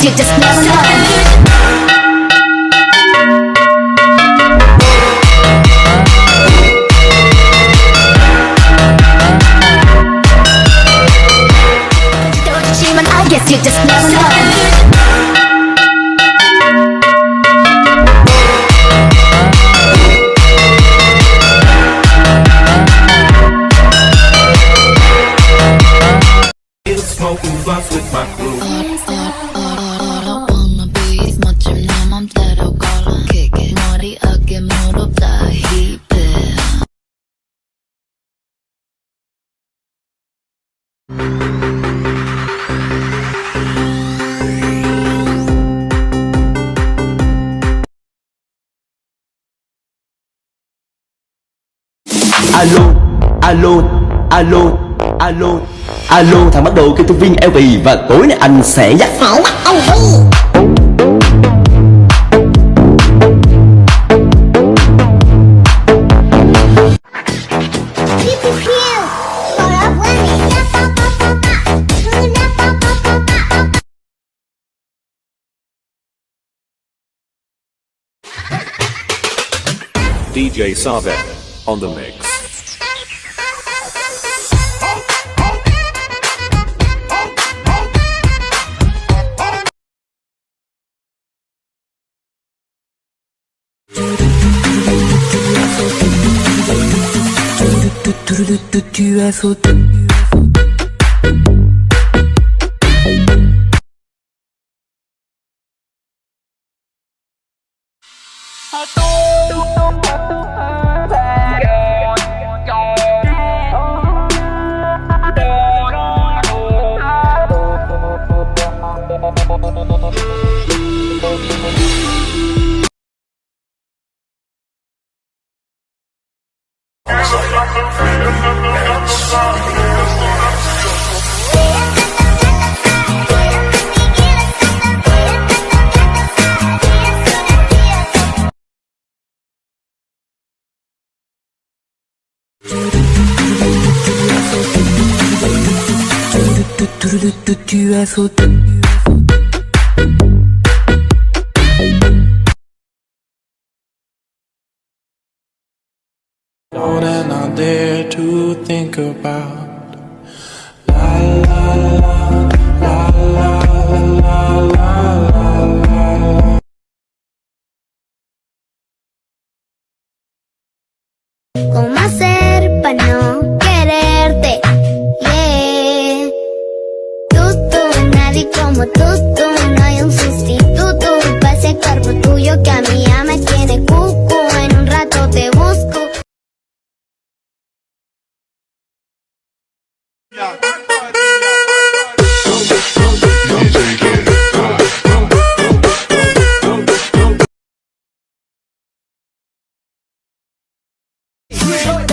you just never know. I guess you just never know. Smoking blunts with my crew. wanna be 멋진 내 맘대로 걸어 kick it 머리 어깨 무릎 다 힙해. Alo, alo, alo, alo, alo, thằng bắt đầu kêu tôi viên LV và tối nay anh sẽ dắt pháo mắt ông Vi. DJ Savek on the mix. More than I dare to think about. La la la, la la la la la la. ¿Cómo hacer para no quererte? Yeah. Tú, nadie como tú, no hay un sustituto para ese cuerpo tuyo que a mí ya me tiene cuco. En un rato te busco. We